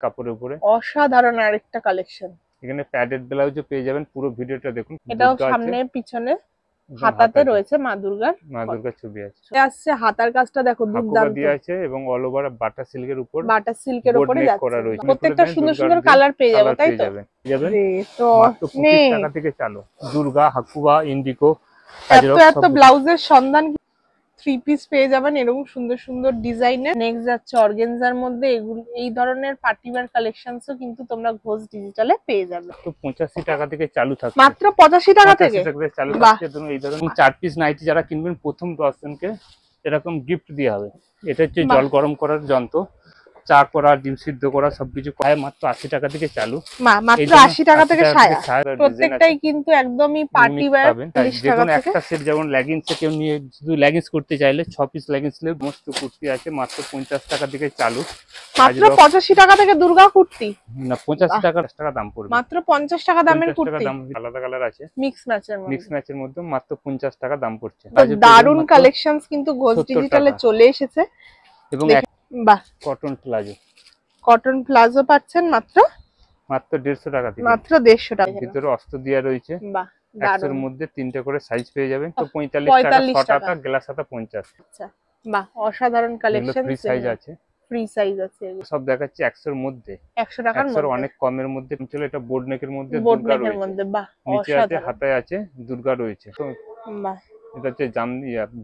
কাপড়ের উপরে অসাধারণ আরেকটা কালেকশন। এখানে প্যাডেড ব্লাউজও পেয়ে যাবেন, পুরো ভিডিওটা দেখুন। এটাও সামনে পিছনে হাতাতে রয়েছে মা দুর্গার ছবি আছে। আসছে হাতার কাজটা দেখো দুর্দান্ত দিয়ে আছে এবং অল ওভার বাটা সিল্কের উপর যাচ্ছে। প্রত্যেকটা সুন্দর সুন্দর কালার পেয়ে যাবে, তাই তো? তো মাত্র 25 টাকা থেকে চালু দুর্গা, হাকুবা, ইন্ডিকো, এত ব্লাউজের সন্ধান। 3 পিস পেয়ে যাবেন এরকম সুন্দর সুন্দর ডিজাইনের। নেক্সট যাচ্ছে অর্গানজার মধ্যে এগুলো, এই ধরনের পার্টিওয়্যার কালেকশনসও কিন্তু তোমরা ঘোষ ডিজিটালে পেয়ে যাবে। তো 85 টাকা থেকে চালু থাকছে, মাত্র 85 টাকা থেকে চালু থাকছে। ধরুন এই ধরনের 4 পিস নাইটি যারা কিনবেন প্রথম 10 জনকে এরকম গিফট দেওয়া হবে। এটা হচ্ছে জল গরম করার যন্ত্র, চা করা, ডিম সিদ্ধ করা সবকিছু পায়। মাত্র 80 টাকা থেকে চালু, মাত্র 80 টাকা থেকে সায়া। প্রত্যেকটাই কিন্তু একদমই পার্টি ওয়্যার। যেমন একটা সেট, যেমন লেগিংস কেউ নিয়ে শুধু লেগিংস করতে চাইলে 6 পিস লেগিংস নিয়ে মস্ত কুর্তি আছে মাত্র 50 টাকা থেকে চালু। মাত্র 85 টাকা থেকে দুর্গা কুর্তি না, 50 টাকা দাম পড়বে। মাত্র 50 টাকা দামের কুর্তি। আলাদা কালার আছে, মিক্স ম্যাচের মধ্যে মাত্র 50 টাকা দাম পড়ছে। দারুন কালেকশনস কিন্তু ঘোষ ডিজিটালে চলে এসেছে। এবং বাহ, কটন প্লাজো পাচ্ছেন মাত্র 150 টাকা থেকে। মাত্র 150 টাকা। ভিতরে অস্ত্র দেওয়া রয়েছে। বাহ, এর মধ্যে 3টে করে সাইজ পেয়ে যাবেন। তো 45 টাকা, গ্লাস হাতা 50। আচ্ছা, বাহ, অসাধারণ কালেকশন। ফ্রি সাইজ আছে, সব দেখাচ্ছি 100 এর মধ্যে। 100 টাকার মধ্যে, অনেক কমের মধ্যে চলে। এটা বোর্ড নেকের মধ্যে দুর্গা রয়েছে। বাহ, নিচে আছে, হাতায় আছে, দুর্গা রয়েছে। বাহ, এটা হচ্ছে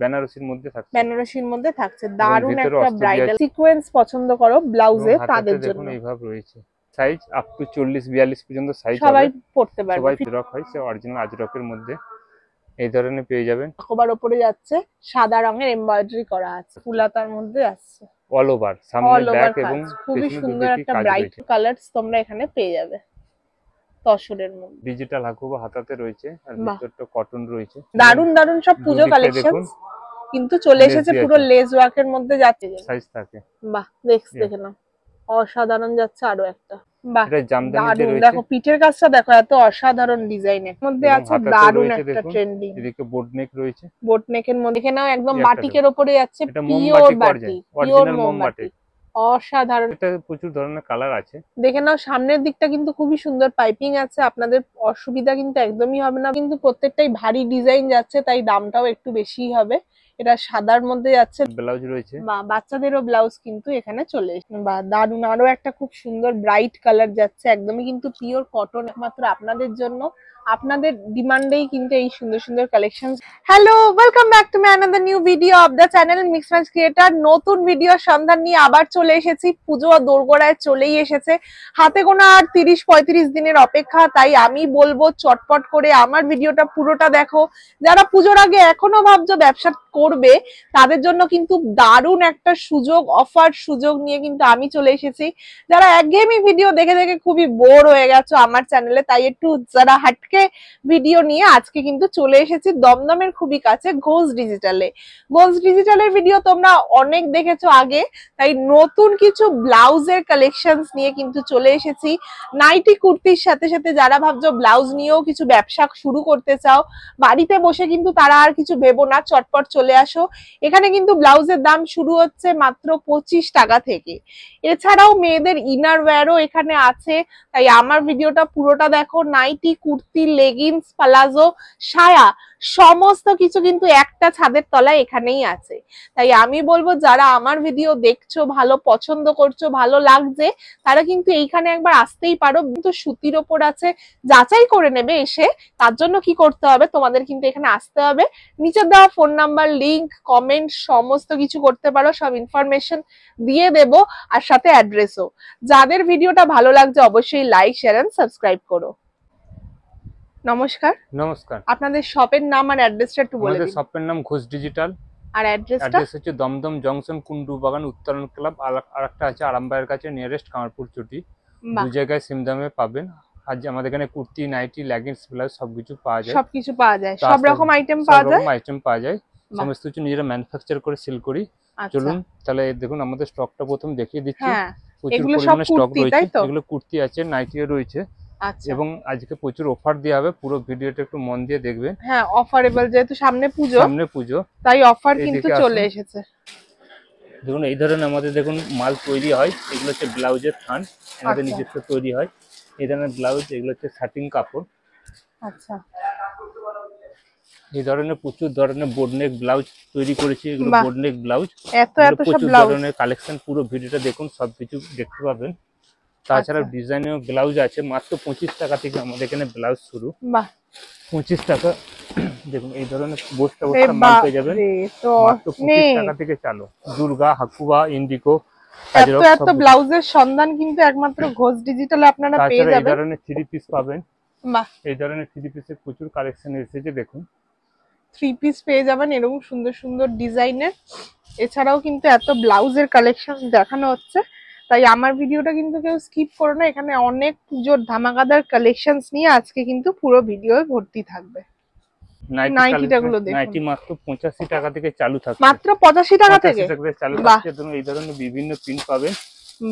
বেনারসির মধ্যে থাকছে। দারুণ একটা ব্রাইডাল সিকোয়েন্স পছন্দ করো ব্লাউজে, তাদের জন্য এইভাবে রয়েছে। সাইজ আপ টু 40-42 পর্যন্ত সাইজ সবাই পড়তে পারবে। সবাই ফ্রক হয়, সে অরিজিনাল আজরকের মধ্যে এই ধরনের পেয়ে যাবেন। সবার উপরে যাচ্ছে সাদা রঙের এমব্রয়ডারি করা আছে, ফুলাতার মধ্যে আসছে অল ওভার, সামনে ব্যাক এবং খুবই সুন্দর একটা ব্রাইট কালারস তোমরা এখানে পেয়ে যাবে। তসরের মধ্যে ডিজিটাল হাকুবা হাতাতে রয়েছে, আর ভিতরটা কটন রয়েছে। দারুন দারুন সব পূজো কালেকশনস কিন্তু চলে এসেছে, পুরো লেস ওয়ার্কের মধ্যে যাচ্ছে। সাইজ থাকে। বাহ, দেখে নাও, অসাধারণ যাচ্ছে। আরো একটা বাহ, এটা জামদানিতে রয়েছে। দেখো পিঠের কাজটা দেখো, এত অসাধারণ ডিজাইনের মধ্যে আছে। দারুণ একটা ট্রেন্ডিং। এদিকে বোট নেক রয়েছে, বোট নেকের মধ্যে দেখে নাও, একদম বাটিকের উপরে যাচ্ছে। পিওর বাটিক, পিওর মোমবাতি, অসাধারণ। এটা প্রচুর ধরনের কালার আছে। দেখে নাও সামনের দিকটা কিন্তু খুবই সুন্দর পাইপিং আছে, আপনাদের অসুবিধা কিন্তু একদমই হবে না। কিন্তু প্রত্যেকটাই ভারী ডিজাইন যাচ্ছে, তাই দামটাও একটু বেশি হবে। এটা সাদার মধ্যে যাচ্ছে, ব্লাউজ রয়েছে। বা বাচ্চাদেরও ব্লাউজ কিন্তু এখানে চলে এসেছে। বা দারুন, আরো একটা খুব সুন্দর ব্রাইট কালার যাচ্ছে, একদমই কিন্তু পিওর কটন, একমাত্র আপনাদের জন্য, আপনাদের ডিমান্ডেই কিন্তু এই সুন্দর সুন্দর collection. Hello, welcome back to my another new video of the channel mix match creator. নতুন ভিডিওর সন্ধান নিয়ে আবার চলে এসেছি। পুজো দোরগোড়ায় চলেই এসেছে, হাতে গোনা আর 30-35 দিনের অপেক্ষা। তাই আমি বলবো চটপট করে আমার ভিডিওটা পুরোটা দেখো। যারা পুজোর আগে এখনো ভাবছো ব্যবসা করবে, তাদের জন্য কিন্তু দারুণ একটা সুযোগ নিয়ে কিন্তু আমি চলে এসেছি। যারা একঘেয়েমি ভিডিও দেখে দেখে খুবই বোর হয়ে গেছো আমার চ্যানেলে, তাই একটু যারা হাটকে ভিডিও নিয়ে আজকে কিন্তু চলে এসেছি দমদমের খুবই কাছে ঘোষ ডিজিটালে। ঘোষ ডিজিটালের ভিডিও তোমরা অনেক দেখেছো আগে, তাই নতুন কিছু ব্লাউজের কালেকশনস নিয়ে কিন্তু চলে এসেছি। নাইটি কুর্তির সাথে সাথে যারা ভাবছো ব্লাউজ নিয়েও কিছু ব্যবসা শুরু করতে চাও, বাড়িতে বসে কিন্তু তারা আর কিছু ভেবো না, চটপট চলে আসো। এখানে কিন্তু ব্লাউজের দাম শুরু হচ্ছে মাত্র 25 টাকা থেকে। এছাড়াও মেয়েদের ইনার ওয়্যারও এখানে আছে, তাই আমার ভিডিওটা পুরোটা দেখো। নাইটি, কুর্তি, লেগিংস, পালাজো, সায়া সমস্ত কিছু কিন্তু একটা ছাদের তলায় এখানেই আছে। তাই আমি বলবো যারা আমার ভিডিও দেখছো, ভালো পছন্দ করছো, ভালো লাগছে, তারা কিন্তু এইখানে একবার আসতেই পারো। কিন্তু সুতির ওপর আছে, যাচাই করে নেবে এসে। তার জন্য কি করতে হবে, তোমাদের কিন্তু এখানে আসতে হবে। নিচে দেওয়া ফোন নাম্বার, লিংক, কমেন্ট সমস্ত কিছু করতে পারো, সব ইনফরমেশন দিয়ে দেবো, আর সাথে অ্যাড্রেসও। যাদের ভিডিওটা ভালো লাগছে অবশ্যই লাইক, শেয়ার এন্ড সাবস্ক্রাইব করো। নমস্কার। আপনাদের শপের নাম আর অ্যাড্রেসটা একটু বলে দিন। আমাদের শপের নাম ঘোষ ডিজিটাল, আর অ্যাড্রেস হচ্ছে দমদম জংশন, কুন্ডু বাগান, উত্তরণ ক্লাব। আর একটা আছে আরামবাগের কাছে, নিয়ারেস্ট কামারপুর চটি। দু জায়গায় সেম দামে পাবেন। আজ আমাদের এখানে কুর্তি, নাইটি, লেগিংস, ব্লাউজ সবকিছু পাওয়া যায়। সব রকম আইটেম পাওয়া যায়। সমস্ত কিছু নিজেরা ম্যানুফ্যাকচার করে সেল করি। চলুন তাহলে দেখুন আমাদের স্টকটা প্রথম দেখিয়ে দিচ্ছি। প্রচুর পরিমাণে স্টক রয়েছে। এগুলো কুর্তি আছে, নাইটিও রয়েছে। এবং আজকে প্রচুর অফার দেওয়া হবে, পুরো ভিডিওটা একটু মন দিয়ে দেখবেন। অফারেবল, যেহেতু সামনে পুজো, তাই অফার কিন্তু চলে এসেছে। দেখুন এই ধরনের আমাদের দেখুন মাল তৈরি হয়, এগুলো হচ্ছে ব্লাউজের থান, আমাদের নিজস্ব তৈরি হয় এই ধরনের ব্লাউজ। এগুলো হচ্ছে শার্টিং কাপড়। আচ্ছা, এই ধরনের প্রচুর ধরনের বোর্ডনেক ব্লাউজ তৈরি করেছি, এগুলো বোর্ডনেক ব্লাউজ। প্রচুর ধরনের কালেকশন, পুরো ভিডিওটা দেখুন, সবকিছু দেখতে পাবেন। তাছাড়া ডিজাইনের ব্লাউজ আছে মাত্র 25 টাকা থেকে আমাদের এখানে ব্লাউজ শুরু। 25 টাকা। দেখুন এই ধরনের বস্তা বস্তা মাল পেয়ে যাবেন মাত্র 25 টাকা থেকে চালু। দুর্গা, হাকুবা, ইন্ডিকো, এত ব্লাউজের সন্ধান কিন্তু একমাত্র ঘোষ ডিজিটালে আপনারা পেয়ে যাবেন। এই ধরনের 3 পিস পাবেন। এই ধরনের 3 পিসের প্রচুর কালেকশন এসেছে, দেখুন 3 পিস পেয়ে যাবেন এরকম সুন্দর সুন্দর ডিজাইনের। এছাড়াও কিন্তু এত ব্লাউজের কালেকশন দেখানো হচ্ছে, তাই আমার ভিডিওটা কিন্তু কেউ স্কিপ করো না। এখানে অনেক পুজোর ধামাকাদার কালেকশনস নিয়ে আজকে কিন্তু পুরো ভিডিও ভর্তি থাকবে। নাইটিটাগুলো দেখুন, নাইটি মাত্র 85 টাকা থেকে চালু থাকছে। মাত্র 85 টাকা থেকে চালু থাকছে। এই ধরনের বিভিন্ন প্রিন্ট পাবেন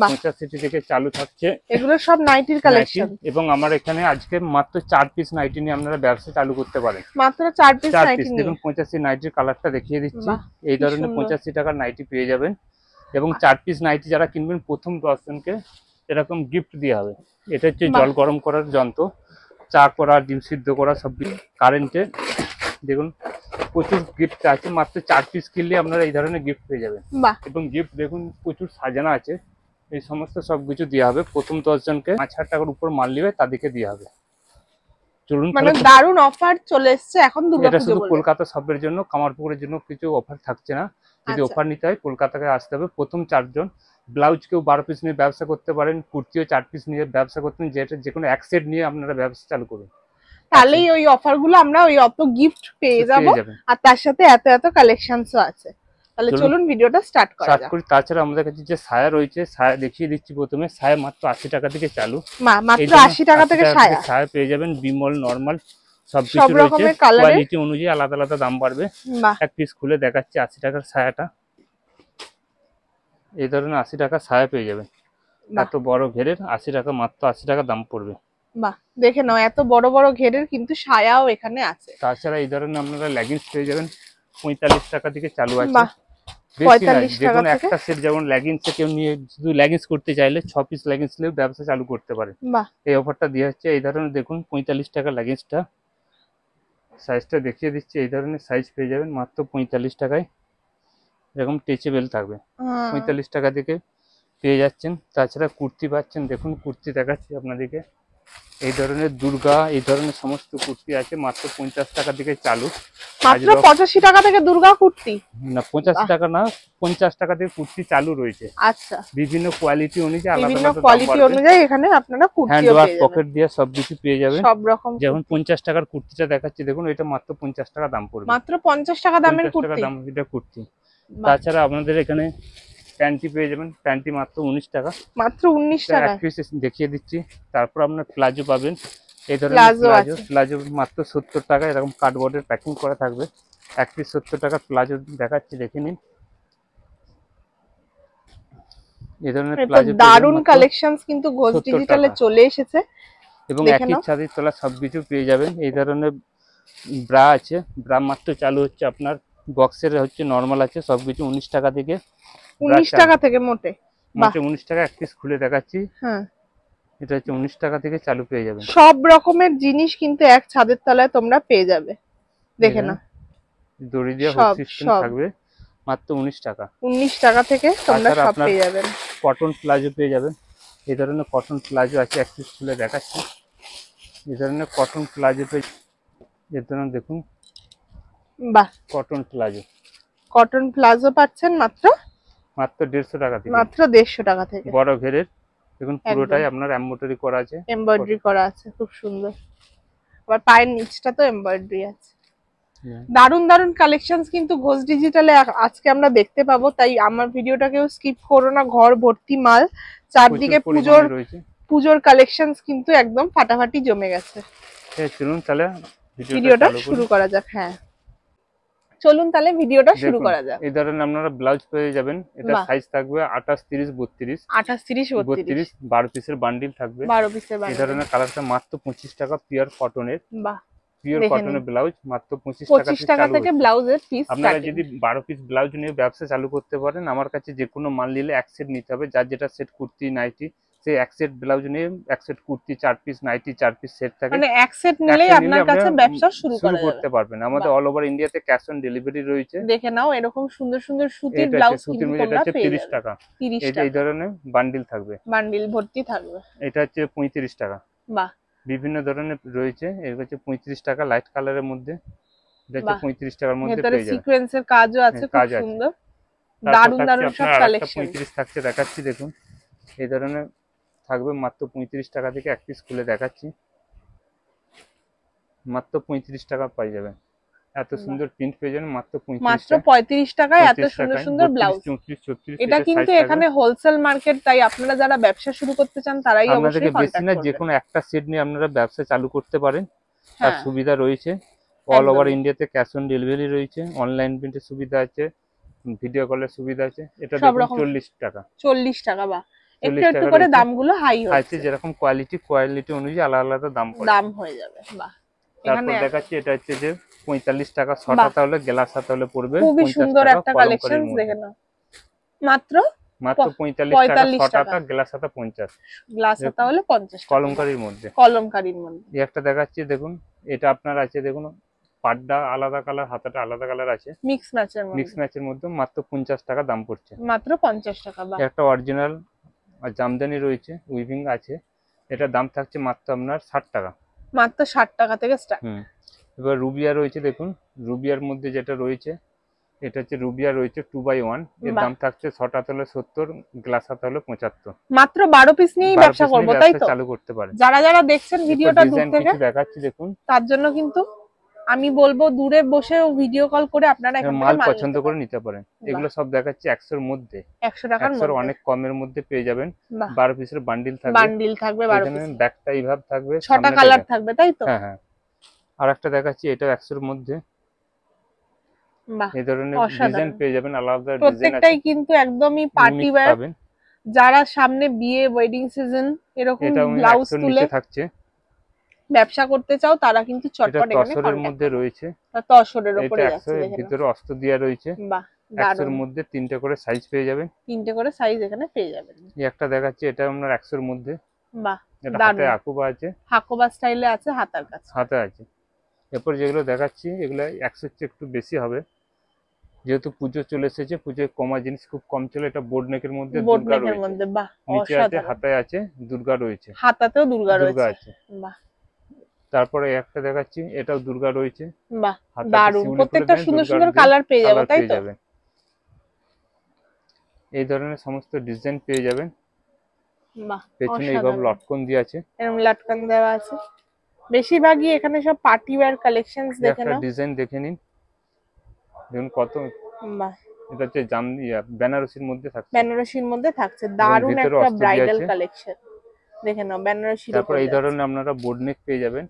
85 থেকে চালু থাকছে। এগুলো সব নাইটির কালেকশন। এবং আমার এখানে আজকে মাত্র 4 পিস নাইটি নিয়ে আপনারা ব্যবসা চালু করতে পারেন। মাত্র 4 পিস নাইটি দেখুন 85 নাইটির কালারটা দেখিয়ে দিচ্ছি। এই ধরনের 85 টাকার নাইটি পেয়ে যাবেন। এবং 4 পিস নাইটি যারা কিনবেন প্রথম 10 জনকে এরকম গিফট দেওয়া হবে। এটা হচ্ছে জল গরম করার যন্ত্র, চা করা, ডিম সিদ্ধ করা, সব কারেন্টে। দেখুন প্রচুর গিফট আছে, মাত্র 4 পিস কিনলে আপনারা এই ধরনের গিফট পেয়ে যাবেন। এবং গিফট দেখুন প্রচুর সাজানো আছে, এই সমস্ত সবকিছু দেওয়া হবে। প্রথম 10 জনকে 5000 টাকার উপর মাল নিবে তাদেরকে দেওয়া হবে। চলুন, মানে দারুণ অফার চলে এসেছে এখন দুর্গাপূজা। এটা শুধু কলকাতা সবের জন্য, কামারপুকুরের জন্য কিছু অফার থাকছে না। যদি অফার নিতে হয় কলকাতাকে আসতে হবে। প্রথম 4 জন ব্লাউজ কেউ 12 পিস নিয়ে ব্যবসা করতে পারেন, কুর্তিও 4 পিস নিয়ে ব্যবসা করতেন, যে কোনো এক সেট নিয়ে আপনারা ব্যবসা চালু করুন। তাহলেই ওই অফার গুলো আমরা ওই অত গিফট পেয়ে যাব, আর তার সাথে এত এত কালেকশনসও আছে। তাহলে চলুন ভিডিওটা স্টার্ট করা যাক। তাছাড়া আমাদের কাছে যে সায়া রয়েছে, সায়া দেখিয়ে দিচ্ছি। প্রথমে সায়া মাত্র 80 টাকা থেকে চালু। মাত্র 80 টাকা থেকে সায়া পেয়ে যাবেন। বিমল, নরমাল সব রকমের কোয়ালিটি অনুযায়ী আলাদা আলাদা দাম বাড়বে। এক পিস খুলে দেখাচ্ছি 80 টাকার সায়াটা। এই ধরনের 80 টাকা সায়া পেয়ে যাবেন। এত বড় ঘেরের 80 টাকা, মাত্র 80 টাকা দাম পড়বে। বাহ, দেখে নাও এত বড় বড় ঘেরের কিন্তু সায়াও এখানে আছে। তাছাড়া এই ধরনের আপনারা লেগিংস পেয়ে যাবেন 45 টাকা থেকে চালু আছে। 45 টাকা থেকে একটা সেট, যেমন লেগিংস কেউ নিয়ে শুধু লেগিংস করতে চাইলে 6 পিস লেগিংস নিয়ে ব্যবসা চালু করতে পারে। এই অফারটা দেওয়া হচ্ছে। এই ধরনের দেখুন 45 টাকা লেগিংসটা, সাইজটা দেখিয়ে দিচ্ছি। এই ধরনের সাইজ পেয়ে যাবেন মাত্র 45 টাকায়। এরকম টেচেবেল থাকবে, 45 টাকা থেকে পেয়ে যাচ্ছেন। তাছাড়া কুর্তি পাচ্ছেন, দেখুন কুর্তি দেখাচ্ছি আপনাদেরকে। এই ধরনের দুর্গা, এই ধরনের সমস্ত কুর্তি আছে মাত্র 50 টাকা থেকে চালু। মাত্র 85 টাকা থেকে দুর্গা কুর্তি না, 85 টাকা না, 50 টাকা থেকে কুর্তি চালু রয়েছে। আচ্ছা, বিভিন্ন কোয়ালিটি অনুযায়ী আলাদা বিভিন্ন কোয়ালিটি অনুযায়ী এখানে আপনারা কুর্তিও পেয়ে যাবেন। পকেট দিয়ে সবকিছু পেয়ে যাবেন সব রকম। যেমন 50 টাকার কুর্তিটা দেখাচ্ছি, দেখুন এটা মাত্র 50 টাকা দাম পড়বে। মাত্র 50 টাকা দামের কুর্তি। এটা কুর্তি। তাছাড়া আপনাদের এখানে প্যান্টি পেয়ে যাবেন। প্যান্টি মাত্র 19 টাকা। মাত্র 19 টাকা এক পিস দেখিয়ে দিচ্ছি। তারপর আপনার প্লাজো পাবেন। এই ধরনের প্লাজো মাত্র 70 টাকা। এরকম কার্ডবোর্ডের প্যাকিং করা থাকবে। এক পিস 70 টাকা প্লাজো দেখাচ্ছি, দেখে নিন। এই ধরনের প্লাজো দারুন কালেকশনস কিন্তু ঘোষ ডিজিটালে চলে এসেছে। এবং একই ছাদের তলা সবকিছু পেয়ে যাবেন। এই ধরনের ব্রা আছে, ব্রা মাত্র চালু হচ্ছে আপনার। বক্সের হচ্ছে, নরমাল আছে, সবকিছু 19 টাকা থেকে। 19 টাকা থেকে মোটে 19 টাকা। এক পিস খুলে দেখাচ্ছি। এটা হচ্ছে 19 টাকা থেকে চালু পেয়ে যাবেন। সব রকমের জিনিস কিন্তু এক ছাদের তলায় তোমরা পেয়ে যাবে। দেখে না, দড়ি দিয়ে হুক সিস্টেম থাকবে। মাত্র 19 টাকা। 19 টাকা থেকে তোমরা সব পেয়ে যাবেন। কটন প্লাজো পেয়ে যাবেন। এই ধরনের কটন প্লাজো আছে, এক পিস খুলে দেখাচ্ছি। এই ধরনের কটন প্লাজো পেয়ে, এই ধরনের দেখুন। বাহ, কটন প্লাজো। কটন প্লাজো পাচ্ছেন মাত্র 150 টাকা থেকে। মাত্র 150 টাকা থেকে। বড় ঘেরের দেখুন, পুরোটাই আপনার এমব্রয়ডারি করা আছে। এমব্রয়ডারি করা আছে, খুব সুন্দর। আবার পায়ের নিচটা তো এমব্রয়ডারি আছে। দারুন দারুন কালেকশনস কিন্তু ঘোষ ডিজিটালে আজকে আমরা দেখতে পাবো। তাই আমার ভিডিওটাকেও স্কিপ করো না। ঘর ভর্তি মাল, চারদিকে পুজোর কালেকশনস কিন্তু একদম ফাটাফাটি জমে গেছে। চলুন তাহলে ভিডিওটা শুরু করা যাক। হ্যাঁ, চলুন তাহলে ভিডিওটা শুরু করা যাক। এই ধরনের আপনারা ব্লাউজ পেয়ে যাবেন। এটা সাইজ থাকবে 28, 30, 32। 28, 30, 32 12 পিসের বান্ডিল থাকবে। 12 পিসের বান্ডিল। এই ধরনের কালারটা মাত্র 25 টাকা, পিওর কটনের। বাহ, পিওর কটনের ব্লাউজ মাত্র 25 টাকা থেকে ব্লাউজের পিস। আপনারা যদি 12 পিস ব্লাউজ নিয়ে ব্যবসা চালু করতে পারেন, আমার কাছে যে কোনো মাল নিলে এক সেট নিতে হবে। যার যেটা সেট, কুর্তি নাইটি, সেই এক সেট ব্লাউজ নিয়ে এক set kurti, 4 piece nighty, 4 piece set থাকে, মানে এক সেট নিলেই আপনার কাছে ব্যবসা শুরু করতে পারবেন। আমাদের অল ওভার ইন্ডিয়াতে ক্যাশ অন ডেলিভারি রয়েছে। দেখে নাও, এরকম সুন্দর সুন্দর সুতির ব্লাউজ কিন্তু তোমরা পেয়ে যাবে। 30 টাকা। এই ধরনের বান্ডিল থাকবে, বান্ডিল ভর্তি থাকবে। এটা হচ্ছে 35 টাকা। বাহ, বিভিন্ন ধরনের রয়েছে। এর হচ্ছে 35 টাকা লাইট কালারের মধ্যে, এটা হচ্ছে 35 টাকার মধ্যে পেয়ে যাবেন। সিকোয়েন্সের কাজও আছে, খুব সুন্দর, দারুন দারুন সব কালেকশন। 35 থাকছে, দেখাচ্ছি দেখুন। এই ধরনের থাকবে মাত্র 35 টাকা থেকে এক পিস খুলে দেখাচ্ছি, মাত্র 35 টাকা পাই যাবেন। এত সুন্দর প্রিন্ট পেয়ে যাবেন মাত্র 35 টাকায় এত সুন্দর সুন্দর ব্লাউজ। এটা কিন্তু এখানে হোলসেল মার্কেট, তাই আপনারা যারা ব্যবসা শুরু করতে চান তারাই অবশ্যই কন্টাক্ট করবেন। যে কোনো একটা সেট নিয়ে আপনারা ব্যবসা চালু করতে পারেন, তার সুবিধা রয়েছে। অল ওভার ইন্ডিয়াতে ক্যাশ অন ডেলিভারি রয়েছে, অনলাইন পেমেন্টের সুবিধা আছে, ভিডিও কলের সুবিধা আছে। এটা দেখুন 40 টাকা। 40 টাকা, বা একটু একটু করে দামগুলো হাই হচ্ছে, যেরকম কোয়ালিটি অনুযায়ী আলাদা আলাদা দাম হয়ে যাবে। বাহ, তারপর দেখাচ্ছি এটা হচ্ছে যে 45 টাকা, শর্ট হাতা হলে গ্লাস হাতা হলে পড়বে। খুবই সুন্দর একটা কালেকশন, দেখে নাও, মাত্র 45 টাকা, শর্ট হাতা, গ্লাস হাতা 50, গ্লাস হাতা হলে 50, কলমকারীর মধ্যে। এই একটা দেখাচ্ছি দেখুন, এটা আপনার আছে দেখুন, পাড়টা আলাদা কালার, হাতাটা আলাদা কালার আছে, মিক্স ম্যাচের মধ্যে মাত্র 50 টাকা দাম পড়ছে, মাত্র 50 টাকা। একটা অরিজিনাল জামদানি রয়েছে, উইভিং আছে, এটা দাম থাকছে মাত্র আপনার 60 টাকা, মাত্র 60 টাকা থেকে স্টার্ট। এবার রুবিয়া রয়েছে দেখুন, রুবিয়ার মধ্যে যেটা রয়েছে এটা হচ্ছে রুবিয়া রয়েছে 2x1, এর দাম থাকছে শর্ট হাতা হলে 70, গ্লাস হাতা হলে 75। মাত্র 12 পিস নিয়েই ব্যবসা করব, তাই তো? চালু করতে পারেন। যারা যারা দেখছেন ভিডিওটা দূর থেকে দেখাচ্ছি দেখুন, তার জন্য কিন্তু আমি বলবো দূরে বসেও ভিডিও কল করে আপনারা এখান থেকে মাল পছন্দ করে নিতে পারেন। এগুলো সব দেখাচ্ছি 100 এর মধ্যে, 100 টাকার মধ্যে, অনেক কমের মধ্যে পেয়ে যাবেন। 12 পিসের বান্ডিল থাকবে, 12 পিস, ব্যাকটা এইভাবে থাকবে, 6টা কালার থাকবে, তাই তো? হ্যাঁ। আর একটা দেখাচ্ছি, এটা 100 এর মধ্যে। বাহ, এই ধরনের ডিজাইন পেয়ে যাবেন, আলাদা ডিজাইন আছে, প্রত্যেকটাই কিন্তু একদমই পার্টি ওয়্যার। যারা সামনে বিয়ে, ওয়েডিং সিজন এরকম ব্লাউজ তুলে থাকছে, ব্যবসা করতে চাও, তারা কিন্তু চটপট এখানে তসরের মধ্যে রয়েছে, তসরের উপরে যাচ্ছে, দেখেন ভিতরে অস্ত দেয়া রয়েছে। বাহ, 100 এর মধ্যে 3টে করে সাইজ পেয়ে যাবেন, 3টে করে সাইজ এখানে পেয়ে যাবেন। এই একটা দেখাচ্ছি, এটা আপনার 100 এর মধ্যে। বাহ, এটা হাতে হাকুবা আছে, হাকুবা স্টাইলে আছে, হাতার কাছে হাতে আছে। এরপর যেগুলো দেখাচ্ছি এগুলো 100 চেয়ে একটু বেশি হবে, যেহেতু পুজো চলে এসেছে, পুজোয় কমা জিনিস খুব কম চলে। এটা বোর্ড নেকের মধ্যে, দুর্গা রয়েছে, বাহ, নিচে আছে, হাতায় আছে, দুর্গা রয়েছে, হাতাতেও দুর্গা আছে। বাহ, তারপরে একটা দেখাচ্ছি, এটাও দুর্গা রয়েছে। বাহ, দারুণ, প্রত্যেকটা সুন্দর সুন্দর কালার পেয়ে যাবে, তাই তো? এই ধরনের সমস্ত ডিজাইন পেয়ে যাবেন। বাহ, পেছনে এইভাবে লটকন দেওয়া আছে, এরকম লটকন দেওয়া আছে। বেশিরভাগই এখানে সব পার্টি ওয়্যার কালেকশনস, দেখে নাও, ডিজাইন দেখে নিন, দেখুন কত। বাহ, এটা হচ্ছে বেনারসির মধ্যে থাকছে, দারুণ একটা ব্রাইডাল কালেকশন, দেখে নাও, বেনারসি। তারপর এই ধরনের আপনারা বোর্ড নেক পেয়ে যাবেন।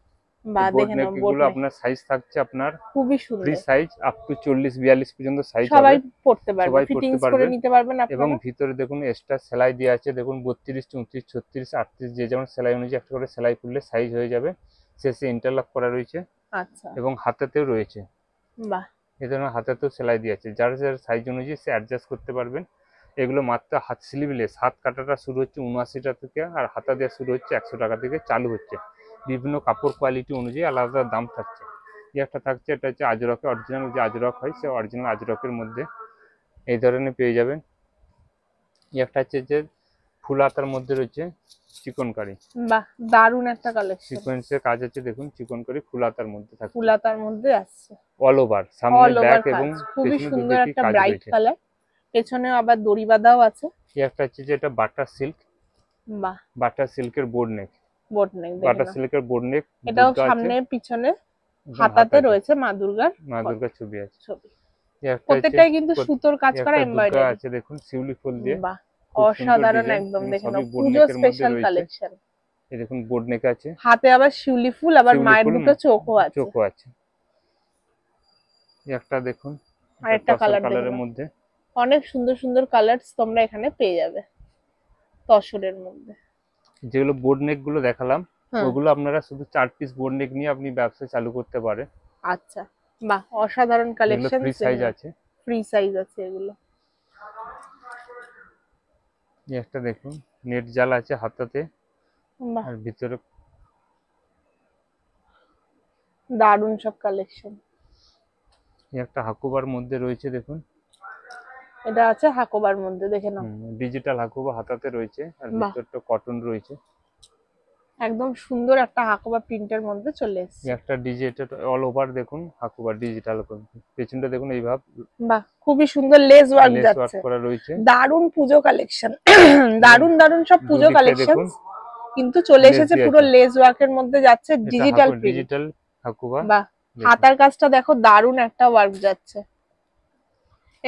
দেখে নাও, বোর্ড আপনার সাইজ থাকছে, আপনার খুবই সুন্দর, ফ্রি সাইজ আপ টু 40-42 পর্যন্ত সাইজ হবে, সবাই পড়তে পারবে, ফিটিংস করে নিতে পারবেন আপনারা। এবং ভিতরে দেখুন এক্সট্রা সেলাই দেওয়া আছে, দেখুন 32, 34, 36, 38 যে যেমন সেলাই অনুযায়ী একটা করে সেলাই করলে সাইজ হয়ে যাবে। শেষে ইন্টারলক করা রয়েছে, আচ্ছা, এবং হাতাতেও রয়েছে। বাহ, এই ধরনের হাতাতেও সেলাই দেওয়া আছে, যার যার সাইজ অনুযায়ী সে অ্যাডজাস্ট করতে পারবেন। এগুলো মাত্র হাত স্লিভলেস, হাত কাটাটা শুরু হচ্ছে 79 টাকা থেকে, আর হাতা দেওয়া শুরু হচ্ছে 100 টাকা থেকে চালু হচ্ছে। বিভিন্ন কাপড় কোয়ালিটি অনুযায়ী আলাদা দাম থাকছে। এই একটা থাকছে, এটা হচ্ছে আজরকে, অরিজিনাল যে আজরক হয় সে অরিজিনাল আজরকের মধ্যে এই ধরনের পেয়ে যাবেন। এই একটা হচ্ছে যে ফুল হাতার মধ্যে রয়েছে চিকনকারি, বাহ, দারুণ একটা কালেকশন, সিকোয়েন্সের কাজ আছে, দেখুন চিকনকারি ফুল হাতার মধ্যে থাকছে, ফুল হাতার মধ্যে আসছে, অল ওভার সামনে ব্যাক এবং খুবই সুন্দর একটা ব্রাইট কালার, পেছনেও আবার দড়ি বাঁধাও আছে। এই একটা হচ্ছে যে এটা বাটার সিল্ক, বাহ, বাটার সিল্কের বোর্ড নেক, বাটার সিল্কের বোর্ড নেক, এটাও সামনে পিছনে হাতাতে রয়েছে মা দুর্গার ছবি আছে, প্রত্যেকটাই কিন্তু সুতোর কাজ করা এমব্রয়ডারি আছে, দেখুন শিউলি ফুল দিয়ে, বাহ, অসাধারণ একদম, দেখেন পুজো স্পেশাল কালেকশন। এই দেখুন বোর্ড নেক আছে, হাতে আবার শিউলি ফুল, আবার মায়ের দুটো চোখও আছে। একটা দেখুন, আরেকটা কালারের মধ্যে অনেক সুন্দর সুন্দর কালারস তোমরা এখানে পেয়ে যাবে তসরের মধ্যে। যেগুলো বোর্ড নেক গুলো দেখালাম, ওগুলো আপনারা শুধু 4 পিস বোর্ড নেক নিয়ে আপনি ব্যবসা চালু করতে পারেন। আচ্ছা, বাহ, অসাধারণ কালেকশন। ফ্রি সাইজ আছে, ফ্রি সাইজ আছে এগুলো। এই একটা দেখুন নেট জাল আছে হাতাতে, আর ভিতরে দারুন সব কালেকশন। এই একটা হাকুবার মধ্যে রয়েছে দেখুন, এটা আছে হাকুবার মধ্যে, দেখে নাও ডিজিটাল হাকুবা হাতাতে রয়েছে, আর ভিতরটা কটন রয়েছে। একদম সুন্দর একটা হাকুবা প্রিন্টের মধ্যে চলে এসেছে। একটা ডিজিটাল অল ওভার দেখুন হাকুবা ডিজিটাল, পেছনটা দেখুন এইভাবে, বাহ, খুবই সুন্দর লেস ওয়ার্ক যাচ্ছে, ওয়ার্ক করা রয়েছে। দারুন পুজো কালেকশন, দারুন সব পুজো কালেকশন কিন্তু চলে এসেছে, পুরো লেস ওয়ার্কের মধ্যে যাচ্ছে, ডিজিটাল ডিজিটাল হাকুবা। বাহ, হাতার কাজটা দেখো দারুন একটা ওয়ার্ক যাচ্ছে।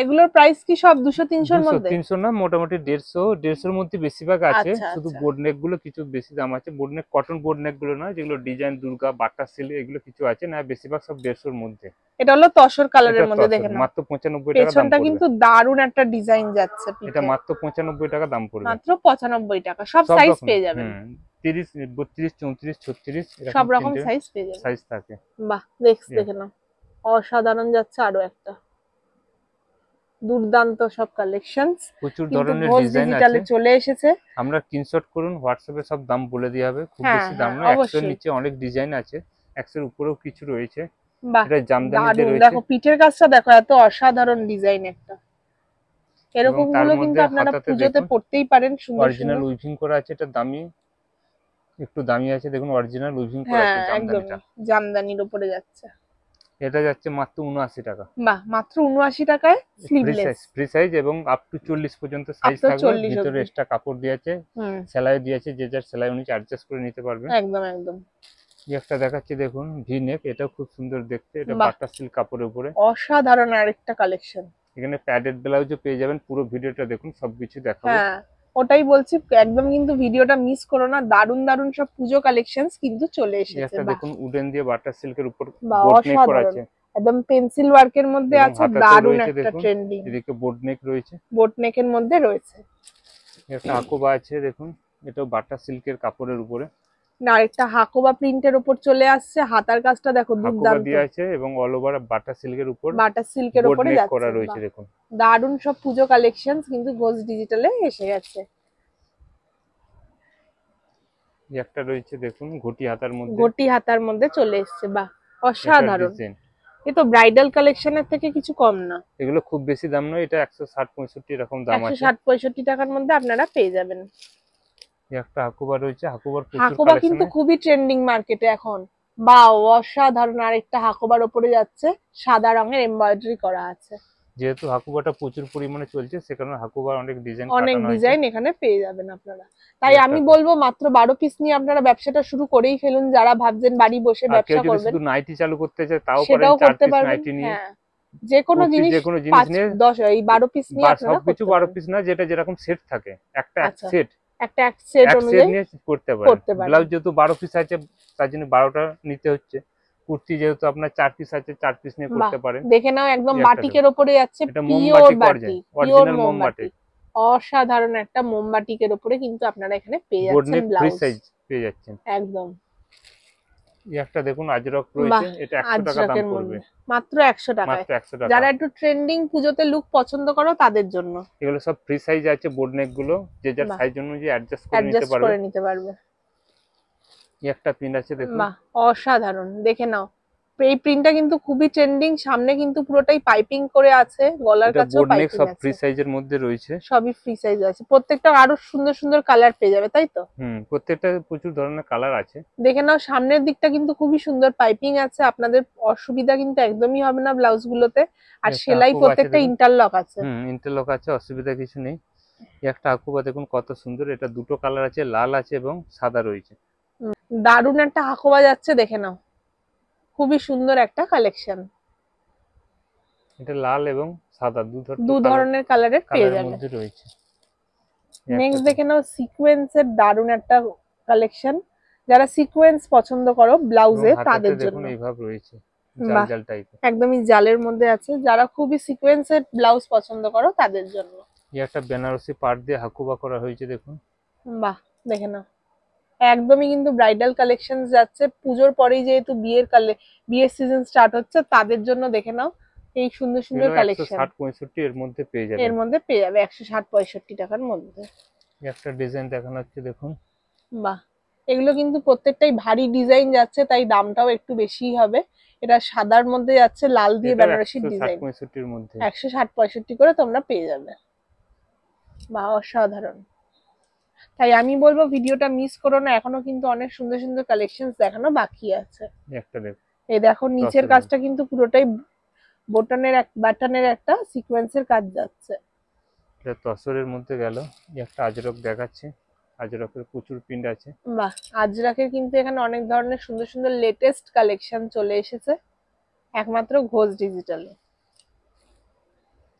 এগুলোর প্রাইস কি সব 200-300 এর মধ্যে? 300 না, মোটামুটি 150 এর মধ্যে বেশিরভাগ আছে। শুধু বোর্ড নেক গুলো কিছু বেশি দাম আছে, বোর্ড নেক কটন বোর্ড নেক গুলো না, যেগুলো ডিজাইন দুর্গা বাটা সিল এগুলো কিছু আছে না, বেশিরভাগ সব 150 এর মধ্যে। এটা হলো তসর কালারের মধ্যে, দেখেন মাত্র 95 টাকা দাম। পেছনটা কিন্তু দারুন একটা ডিজাইন যাচ্ছে, এটা মাত্র 95 টাকা দাম পড়বে, মাত্র 95 টাকা। সব সাইজ পেয়ে যাবেন, 30, 32, 34, 36 সব রকম সাইজ পেয়ে যাবেন, সাইজ থাকে। বাহ, দেখে নাও অসাধারণ যাচ্ছে। আরো একটা দুর্দান্ত সব কালেকশনস, প্রচুর ধরনের ডিজাইন আছে, চলে এসেছে। আমরা স্ক্রিনশট করুন, হোয়াটসঅ্যাপে সব দাম বলে দেওয়া হবে। খুব বেশি দাম না, 100 এর নিচে অনেক ডিজাইন আছে, 100 এর উপরেও কিছু রয়েছে। এটা জামদানিতে রয়েছে, দেখো পিঠের কাজটা দেখো, এত অসাধারণ ডিজাইন একটা। এরকম গুলো কিন্তু আপনারা পূজোতে পড়তেই পারেন, সুন্দর অরিজিনাল উইভিং করা আছে। এটা দামি, একটু দামি আছে, দেখুন অরিজিনাল উইভিং করা আছে, জামদানিটা জামদানির উপরে যাচ্ছে। এটা যাচ্ছে মাত্র 79 টাকা। বাহ, মাত্র 79 টাকায় স্লিভলেস, ফ্রি সাইজ এবং আপ টু 40 পর্যন্ত সাইজ থাকবে। ভিতরে এক্সট্রা কাপড় দিয়েছে, সেলাই দিয়েছে, যে যার সেলাই অনুযায়ী অ্যাডজাস্ট করে নিতে পারবেন। একদম এই একটা দেখাচ্ছি দেখুন ভি নেক, এটা খুব সুন্দর দেখতে, এটা বাটা সিল্ক কাপড়ের উপরে, অসাধারণ আরেকটা কালেকশন। এখানে প্যাডেড ব্লাউজও পেয়ে যাবেন। পুরো ভিডিওটা দেখুন, সবকিছু দেখাবো। ওটাই বলছি, একদম কিন্তু ভিডিওটা মিস করো না, দারুন সব পুজো কালেকশনস কিন্তু চলে এসেছে। একটা দেখুন উডেন দিয়ে বাটা সিল্কের উপর বোর্ড নেক করা আছে, একদম পেন্সিল ওয়ার্কের মধ্যে আছে, দারুন একটা ট্রেন্ডিং। এদিকে বোর্ড নেক রয়েছে, বোর্ড নেকের মধ্যে রয়েছে। একটা হাকোবা আছে দেখুন, এটাও বাটা সিল্কের কাপড়ের উপরে, না একটা হাকোবা প্রিন্টের উপর চলে আসছে। হাতার কাজটা দেখো দুর্দান্ত দিয়ে আছে, এবং অল ওভার বাটা সিল্কের উপর, যাচ্ছে, করা রয়েছে দেখুন। দারুন সব পুজো কালেকশনস কিন্তু ঘোষ ডিজিটালে এসে গেছে। একটা রয়েছে দেখুন ঘটি হাতার মধ্যে চলে এসেছে, বাহ, অসাধারণ। এ তো ব্রাইডাল কালেকশনের থেকে কিছু কম না, এগুলো খুব বেশি দাম নয়, এটা 160-65 এরকম দাম আছে। 160-65 টাকার মধ্যে আপনারা পেয়ে যাবেন। একটা হাকুবা রয়েছে, হাকুবা কিন্তু খুবই ট্রেন্ডিং মার্কেটে এখন, বা অসাধারণ। আরেকটা হাকুবার উপরে যাচ্ছে, সাদা রঙের এমব্রয়ডারি করা আছে। যেহেতু হাকুবাটা প্রচুর পরিমাণে চলছে, সে কারণে হাকুবার অনেক ডিজাইন এখানে পেয়ে যাবেন আপনারা। তাই আমি বলবো মাত্র 12 পিস নিয়ে আপনারা ব্যবসাটা শুরু করেই ফেলুন, যারা ভাবছেন বাড়ি বসে ব্যবসা করবেন। শুধু নাইটি চালু করতে চায় তাও সেটাও করতে পারবেন। যে কোনো জিনিস 10 এই 12 পিস নিয়ে আপনারা সবকিছু 12 পিস না, যেটা যেরকম সেট থাকে, একটা সেট অনুযায়ী করতে পারেন। ব্লাউজ যেহেতু 12 পিস আছে, তার জন্য 12টা নিতে হচ্ছে। কুর্তি যেহেতু আপনার 4 পিস আছে, 4 পিস নিয়ে করতে পারেন। দেখে নাও একদম বাটিকের উপরে যাচ্ছে, পিওর বাটিক, অরিজিনাল মোমবাটিক, অসাধারণ একটা মোমবাটিকের উপরে কিন্তু আপনারা এখানে পেয়ে যাচ্ছেন ব্লাউজ, ফ্রি সাইজ পেয়ে যাচ্ছেন একদম। এই একটা দেখুন আজরক রয়েছে, এটা 100 টাকা দাম পড়বে, মাত্র 100 টাকায়। যারা একটু ট্রেন্ডিং পুজোতে লুক পছন্দ করো তাদের জন্য এগুলো সব ফ্রি সাইজ আছে। বোর্ড নেক গুলো যে যার সাইজ অনুযায়ী অ্যাডজাস্ট করে নিতে পারবে। এই একটা প্রিন্ট আছে দেখুন, বাহ, অসাধারণ। দেখে নাও, এই প্রিন্টটা কিন্তু খুবই ট্রেন্ডিং। সামনে কিন্তু পুরোটাই পাইপিং করে আছে, গলার কাছেও পাইপিং আছে। সব ফ্রি সাইজের মধ্যে রয়েছে, সবই ফ্রি সাইজ আছে। প্রত্যেকটা আরো সুন্দর সুন্দর কালার পেয়ে যাবে, তাই তো? প্রত্যেকটা প্রচুর ধরনের কালার আছে। দেখে নাও, সামনের দিকটা কিন্তু খুবই সুন্দর পাইপিং আছে, আপনাদের অসুবিধা কিন্তু একদমই হবে না ব্লাউজ গুলোতে। আর সেলাই প্রত্যেকটা ইন্টারলক আছে, ইন্টারলক আছে, অসুবিধা কিছু নেই। একটা হাকুবা দেখুন কত সুন্দর, এটা দুটো কালার আছে, লাল আছে এবং সাদা রয়েছে। দারুণ একটা হাকুবা যাচ্ছে, দেখে নাও, খুবই সুন্দর একটা কালেকশন। এটা লাল এবং সাদা দু ধরনের কালারের পেয়ে যাবে। নেক্সট দেখে নাও, সিকোয়েন্সের দারুণ একটা কালেকশন। যারা সিকোয়েন্স পছন্দ করো ব্লাউজে, তাদের জন্য এইভাবে রয়েছে, জাল জাল টাইপের, একদমই জালের মধ্যে আছে। যারা খুবই সিকোয়েন্সের ব্লাউজ পছন্দ করো তাদের জন্য। এই একটা বেনারসি পাড় দিয়ে হাকুবা করা হয়েছে দেখুন, বাহ, দেখে নাও, একদমই কিন্তু ব্রাইডাল কালেকশন যাচ্ছে পুজোর পরেই, যেহেতু বিয়ের সিজন স্টার্ট হচ্ছে, তাদের জন্য দেখে নাও এই সুন্দর সুন্দর কালেকশন। 160-65 এর মধ্যে পেয়ে যাবে, এর মধ্যে পেয়ে যাবে 160-65 টাকার মধ্যে। একটা ডিজাইন দেখানো হচ্ছে, দেখুন। বাহ, এগুলো কিন্তু প্রত্যেকটাই ভারী ডিজাইন যাচ্ছে, তাই দামটাও একটু বেশি হবে। এটা সাদার মধ্যে যাচ্ছে, লাল দিয়ে বেনারসি ডিজাইন, 160-65 এর মধ্যে 160-65 করে তোমরা পেয়ে যাবে। বাহ, অসাধারণ। তাই আমি বলবো ভিডিওটা মিস করো না, এখনো কিন্তু অনেক সুন্দর সুন্দর কালেকশন দেখানো বাকি আছে। একটা দেখো, এই দেখো নিচের কাজটা কিন্তু পুরোটাই বাটনের একটা সিকোয়েন্সের কাজ যাচ্ছে। এটা তসরের মধ্যে গেল। একটা আজরক দেখাচ্ছে, আজরকের প্রচুর প্রিন্ট আছে। বাহ, আজরাকের কিন্তু এখানে অনেক ধরনের সুন্দর সুন্দর লেটেস্ট কালেকশন চলে এসেছে একমাত্র ঘোষ ডিজিটালে।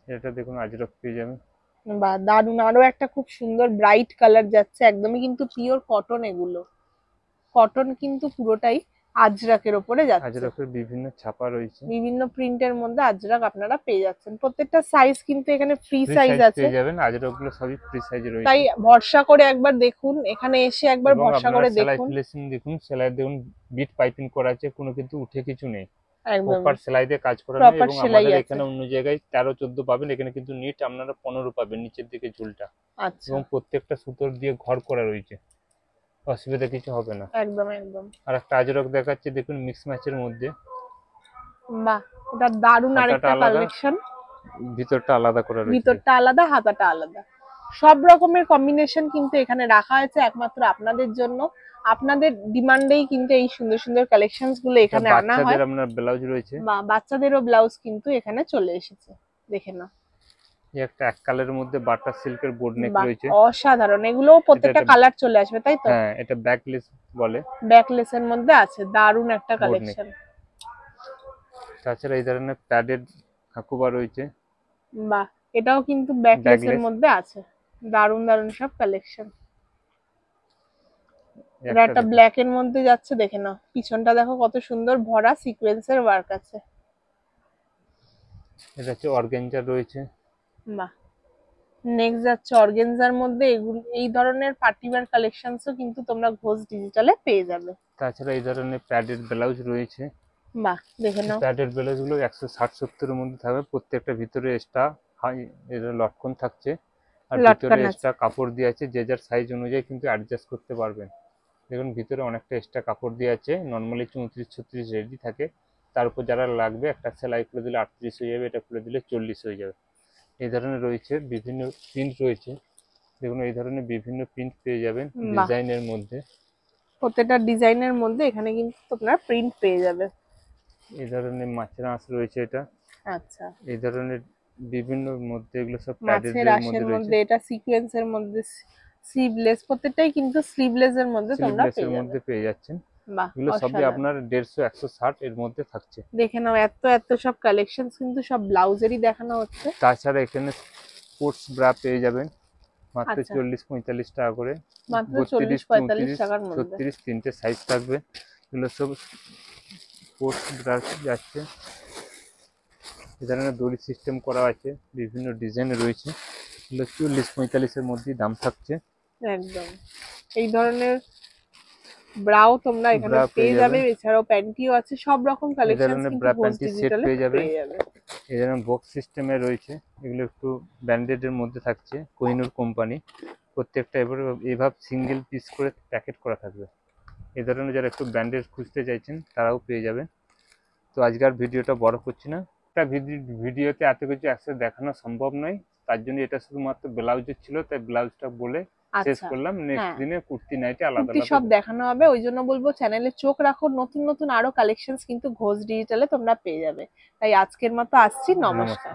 এটা দেখুন আজরক পেয়ে যাবেন। বা দারুন, আরো একটা খুব সুন্দর ব্রাইট কালার যাচ্ছে, একদমই কিন্তু পিওর কটন, এগুলো কটন কিন্তু পুরোটাই আজরাকের উপরে যাচ্ছে। আজরাকের বিভিন্ন ছাপা রয়েছে, বিভিন্ন প্রিন্টের মধ্যে আজরাক আপনারা পেয়ে যাচ্ছেন। প্রত্যেকটা সাইজ কিন্তু এখানে ফ্রি সাইজ আছে, পেয়ে যাবেন। আজরাকগুলো সবই ফ্রি সাইজে রয়েছে, তাই ভরসা করে একবার দেখুন, এখানে এসে একবার ভরসা করে দেখুন। দেখুন সেলাই দেখুন, বিট পাইপিং করা আছে, কোনো কিন্তু উঠে কিছু নেই, একদম প্রপার সেলাই দিয়ে কাজ করা প্রপার এবং সেলাই আমাদের আছে। এখানে অন্য জায়গায় 13-14 পাবেন, এখানে কিন্তু নিট আপনারা 15 পাবেন নিচের দিকে ঝুলটা। আচ্ছা, এবং প্রত্যেকটা সুতোর দিয়ে ঘর করা রয়েছে, অসুবিধা কিছু হবে না। একদম একদম। আর একটা আজরক দেখাচ্ছে, দেখুন মিক্স ম্যাচের মধ্যে। বাহ, এটা দারুন আরেকটা কালেকশন। ভিতরটা আলাদা করা রয়েছে, ভিতরটা আলাদা, হাতাটা আলাদা, সব রকমের কম্বিনেশন কিন্তু এখানে রাখা হয়েছে একমাত্র আপনাদের জন্য। আপনাদের ডিমান্ডেই কিন্তু এই সুন্দর সুন্দর কালেকশনস গুলো এখানে আনা হয়। বাচ্চাদের আপনার ব্লাউজ রয়েছে, বা বাচ্চাদেরও ব্লাউজ কিন্তু এখানে চলে এসেছে, দেখে নাও। এই একটা এক কালারের মধ্যে বাটার সিল্কের বোর্ড নেক রয়েছে, অসাধারণ। এগুলো প্রত্যেকটা কালার চলে আসবে, তাই তো? হ্যাঁ, এটা ব্যাকলেস বলে, ব্যাকলেসের মধ্যে আছে, দারুন একটা কালেকশন। তাছাড়া এই ধরনের প্যাডেড হাকুবা রয়েছে। বাহ, এটাও কিন্তু ব্যাকলেসের মধ্যে আছে, দারুন দারুন সব কালেকশন। এটা একটা ব্ল্যাক এর মধ্যে যাচ্ছে, দেখে নাও। পিছনটা দেখো কত সুন্দর ভরা সিকোয়েন্সের ওয়ার্ক আছে। এটা হচ্ছে অর্গানজা রয়েছে। বাহ, নেক্সট যাচ্ছে অর্গানজার মধ্যে। এগুলো এই ধরনের পার্টিওয়্যার কালেকশনসও কিন্তু তোমরা ঘোষ ডিজিটালে পেয়ে যাবে। তাছাড়া এই ধরনের প্যাডেড ব্লাউজ রয়েছে। বাহ, দেখে নাও। প্যাডেড ব্লাউজ গুলো 160-70 এর মধ্যে থাকবে, প্রত্যেকটা ভিতরে এক্সট্রা এর লটকন থাকছে, আর ভিতরে এক্সট্রা কাপড় দিয়ে আছে, যে যার সাইজ অনুযায়ী কিন্তু অ্যাডজাস্ট করতে পারবেন। দেখুন ভিতরে অনেকটা এক্সট্রা কাপড় দিয়ে আছে, নরমালি 34-36 রেডি থাকে, তার উপর যারা লাগবে একটা সেলাই করে দিলে 38 হয়ে যাবে, এটা করে দিলে 40 হয়ে যাবে। এই ধরনের রয়েছে, বিভিন্ন প্রিন্ট রয়েছে, দেখুন এই ধরনের বিভিন্ন প্রিন্ট পেয়ে যাবেন ডিজাইনের মধ্যে। প্রত্যেকটা ডিজাইনের মধ্যে এখানে কিন্তু তোমরা প্রিন্ট পেয়ে যাবে। এই ধরনের মাছের আঁশ রয়েছে, এটা আচ্ছা, এই ধরনের বিভিন্ন মধ্যে, এগুলো সব মাছের আঁশের মধ্যে, এটা সিকোয়েন্সের মধ্যে, স্লিভলেস, প্রত্যেকটাই কিন্তু স্লিভলেস এর মধ্যে তোমরা পেয়ে যাচ্ছেন। এগুলো সবই আপনার 150-160 এর মধ্যে থাকছে। দেখে নাও, এত এত সব কালেকশনস কিন্তু সব ব্লাউজেরই দেখানো হচ্ছে। তাছাড়া এখানে স্পোর্টস ব্রা পেয়ে যাবেন মাত্র 40-45 টাকা করে, মাত্র 40-45 টাকার মধ্যে। 36 তিনটে সাইজ থাকবে, এগুলো সব স্পোর্টস ব্রা যাচ্ছে। এই ধরনের দড়ি সিস্টেম করা আছে, বিভিন্ন ডিজাইন রয়েছে, এগুলো 40-45 এর মধ্যে দাম থাকছে। একদম এই ধরনের ব্রাও তোমরা এখানে পেয়ে যাবে, এছাড়াও প্যান্টিও আছে, সব রকম কালেকশন কিন্তু ঘোষ ডিজিটালে পেয়ে যাবে। এই ধরনের বক্স সিস্টেমে রয়েছে, এগুলো একটু ব্র্যান্ডেড এর মধ্যে থাকছে, কোহিনূর কোম্পানি, প্রত্যেকটা এইভাবে সিঙ্গেল পিস করে প্যাকেট করা থাকবে। এই ধরনের যারা একটু ব্র্যান্ডেড খুঁজতে চাইছেন তারাও পেয়ে যাবেন। তো আজকের ভিডিওটা বড় করছি না, একটা ভিডিওতে এত কিছু একসাথে দেখানো সম্ভব নয়, তার জন্য এটা শুধুমাত্র ব্লাউজের ছিল, তাই ব্লাউজটা বলে শেষ করলাম। নেক্সট দিনে কুর্তি নাইটি আলাদা আলাদা সব দেখানো হবে, ওই জন্য বলবো চ্যানেলে চোখ রাখো, নতুন নতুন আরো কালেকশনস কিন্তু ঘোষ ডিজিটালে তোমরা পেয়ে যাবে। তাই আজকের মতো আসছি, নমস্কার।